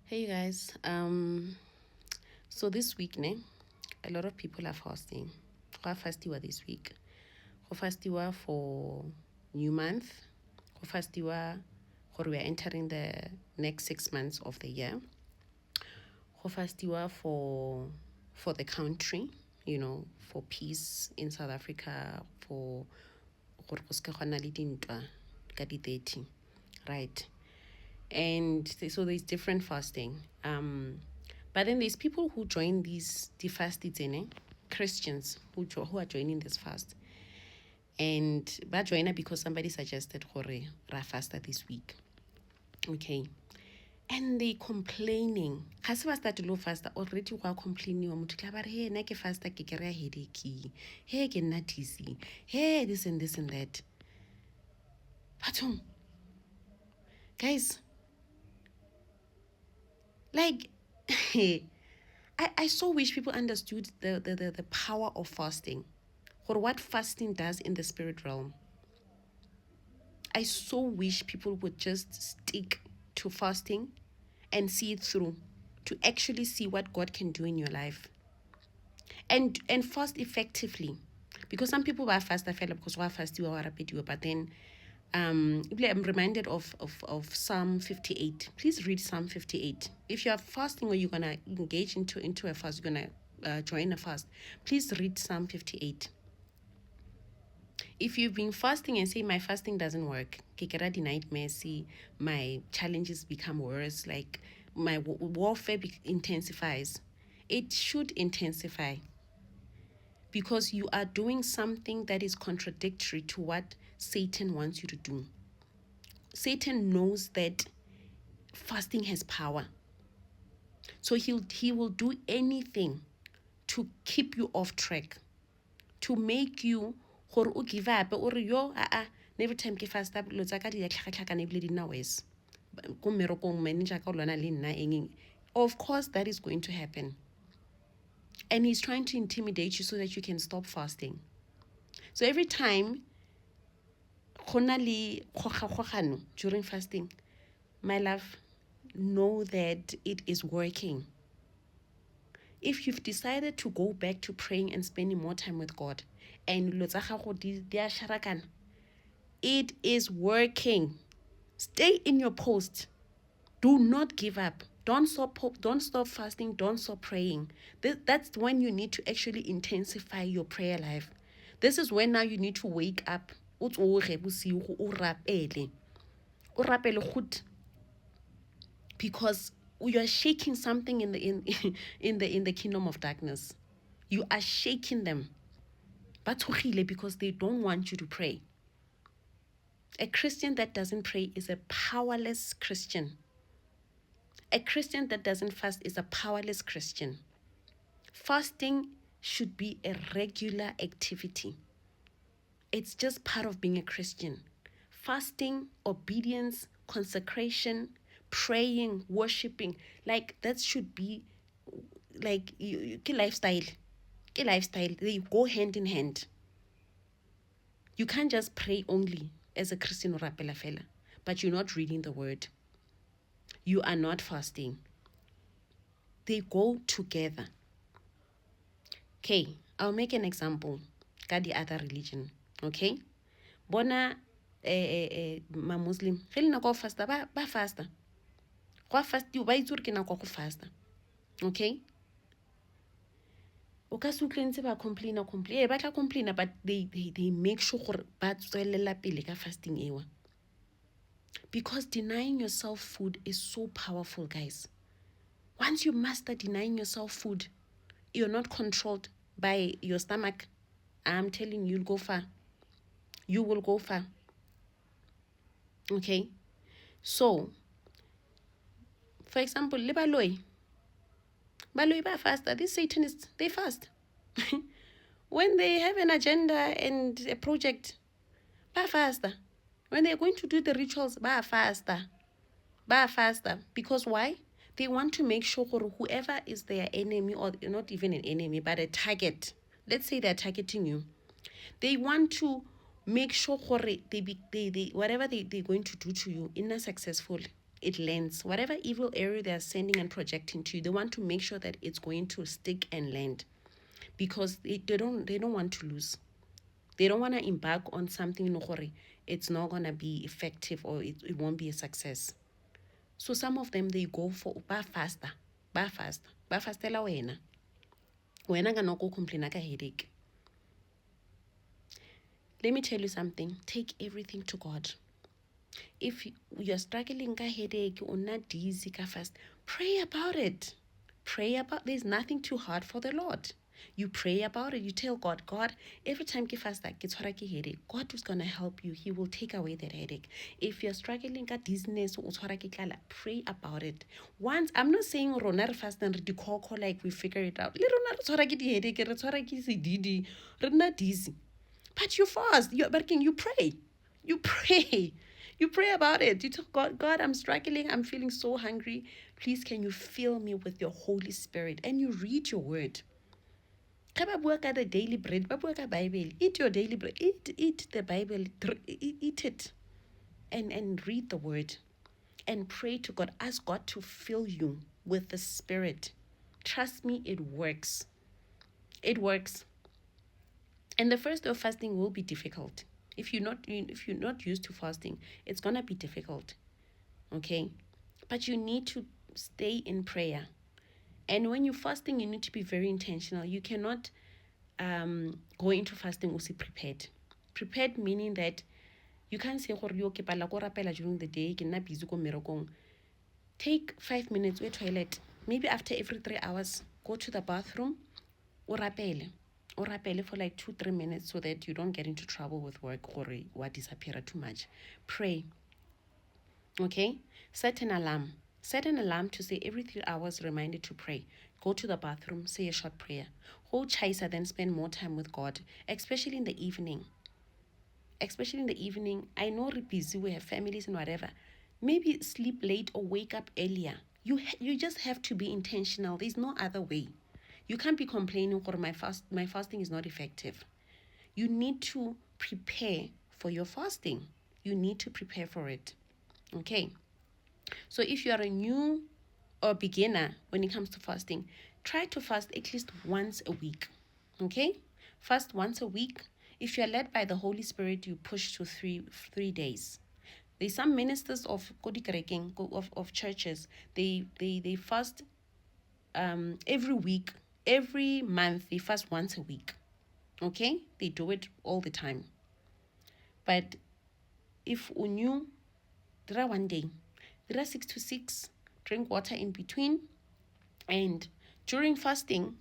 Hey guys, so this week, a lot of people are fasting. Go fastiwa this week. Go fastiwa for new month. Go fastiwa for we are entering the next 6 months of the year. Go fastiwa for the country, for peace in South Africa, for gore go se ke gwa nna le dintwa ka di 30, right? And so there's different fasting. But then there's people who join these fasted Christians who are joining this fast. And but join because somebody suggested gore ra fasta this week. Okay. And they complaining. Ga se ba start lo fasta already go complaining motho tla ba re hey nna ke fasta ke kry headache. Hey ke nna dizzy. Hey this and that. But guys, like I so wish people understood the power of fasting, or what fasting does in the spirit realm. I so wish people would just stick to fasting and see it through, to actually see what God can do in your life. And fast effectively. Because some people are fast, I feel because we fast you are but then I'm reminded of Psalm 58. Please read Psalm 58. If you are fasting or you're gonna engage into a fast, you're gonna join a fast, please read Psalm 58. If you've been fasting and say my fasting doesn't work, denied mercy, my challenges become worse, like my warfare intensifies, it should intensify, because you are doing something that is contradictory to what Satan wants you to do. Satan knows that fasting has power. So he will do anything to keep you off track, to make you gore o give up or yo every time ke fasta lo tsa ka di tlhagatlhagane ebile di nna worse go mmerekong manager ka lona le nna eng. Of course that is going to happen, and he's trying to intimidate you so that you can stop fasting. So every time go na le kgogano during fasting, my love, know that it is working. If you've decided to go back to praying and spending more time with God, and it is working. Stay in your post. Do not give up. Don't stop fasting. Don't stop praying. That's when you need to actually intensify your prayer life. This is when now you need to wake up. Because you are shaking something in the kingdom of darkness. You are shaking them. Because they don't want you to pray. A Christian that doesn't pray is a powerless Christian. A Christian that doesn't fast is a powerless Christian. Fasting should be a regular activity. It's just part of being a Christian. Fasting, obedience, consecration, praying, worshiping, like that should be like lifestyle. Lifestyle, they go hand in hand. You can't just pray only as a Christian or rapela fela, but you're not reading the word. You are not fasting. They go together. Okay, I'll make an example. Got the other religion. Okay? Bona ma Muslim, ge le nako fasta ba fasta. Go fasta ba itse ke nako go fasta. Okay? O ka se utlwe ba complaina ba tla complaina, but they make sure gore ba tswelela pele ka fasting ewa. Because denying yourself food is so powerful, guys. Once you master denying yourself food, you're not controlled by your stomach. I'm telling you, you'll go far. You will go far. Okay? So, for example, le baloi ba fasta. These Satanists, they fast. When they have an agenda and a project, ba fasta. When they're going to do the rituals, ba fasta. Because why? They want to make sure whoever is their enemy, or not even an enemy, but a target. Let's say they're targeting you. They want to make sure they whatever they're going to do to you is not successful. it lands. Whatever evil arrow they are sending and projecting to you, they want to make sure that it's going to stick and land, because they don't want to lose. They don't want to embark on something no gore it's not going to be effective, or it won't be a success. So some of them, they go for ba fastela wena ka no go complain ka headache. Let me tell you something. Take everything to God. If you're struggling ka headache or not dizzy ka fast, pray about it. There's nothing too hard for the Lord. You pray about it. You tell God, God, every time you fast that gets headache, God is gonna help you. He will take away that headache. If you're struggling with dizziness or pray about it. Once, I'm not saying rona fast and like we figure it out. Headache, not dizzy. But you fast. You're working. You pray. You pray. You pray about it. You tell God, God, I'm struggling. I'm feeling so hungry. Please, can you fill me with your Holy Spirit? And you read your word. The daily bread, Bible. Eat your daily bread. Eat the Bible. Eat it. And read the word. And pray to God. Ask God to fill you with the Spirit. Trust me, it works. It works. And the first day of fasting will be difficult. If you're not used to fasting, it's gonna be difficult. Okay? But you need to stay in prayer. And when you're fasting, you need to be very intentional. You cannot go into fasting also prepared. Prepared meaning that you can't say during the day, busy ko. Take 5 minutes, go toilet. Maybe after every 3 hours, go to the bathroom, or rapele for like 2-3 minutes, so that you don't get into trouble with work or what disappear too much. Pray. Okay? Set an alarm to say every 3 hours, reminded to pray. Go to the bathroom, say a short prayer. Hold chaisa, then spend more time with God, especially in the evening. I know we're busy, we have families and whatever. Maybe sleep late or wake up earlier. You just have to be intentional. There's no other way. You can't be complaining, or my fasting is not effective. You need to prepare for your fasting. You need to prepare for it. Okay. So if you are a new or beginner when it comes to fasting, try to fast at least once a week. Okay? Fast once a week. If you're led by the Holy Spirit, you push to three days. There's some ministers of churches, they fast every week, every month. They fast once a week. Okay? They do it all the time. But if you there are one day, there are 6 to 6, drink water in between, and during fasting,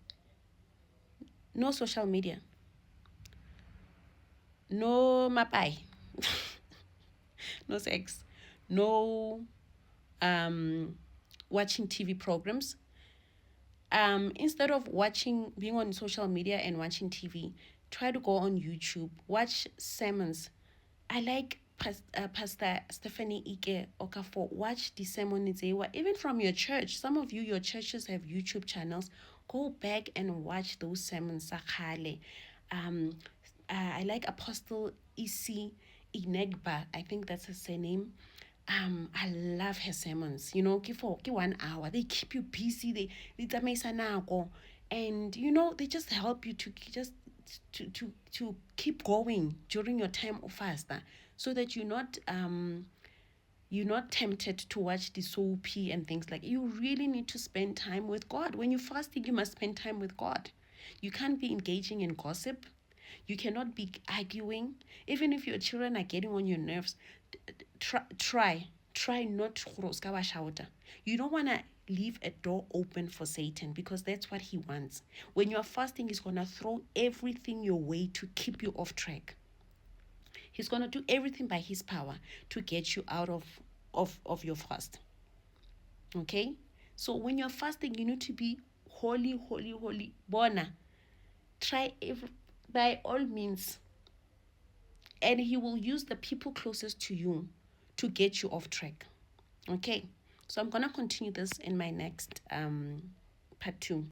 no social media, no mapai, no sex, no watching TV programs. Instead of being on social media and watching TV, try to go on YouTube, watch sermons. I like Pastor Stephanie Ike Okafor. Watch the sermons, even from your church. Some of your churches have YouTube channels. Go back and watch those sermons. I like Apostle Isi Inegba. I think that's her surname. I love her sermons. For 1 hour, they keep you busy. And they just help you to keep going during your time of fast, so that you're not tempted to watch the soapy and things like. You really need to spend time with God. When you're fasting, you must spend time with God. You can't be engaging in gossip. You cannot be arguing. Even if your children are getting on your nerves, try not to shout. You don't want to leave a door open for Satan, because that's what he wants. When you're fasting, he's going to throw everything your way to keep you off track. He's going to do everything by his power to get you out of your fast. Okay? So when you're fasting, you need to be holy. Bona. Try by all means. And he will use the people closest to you to get you off track. Okay? So I'm going to continue this in my next part 2.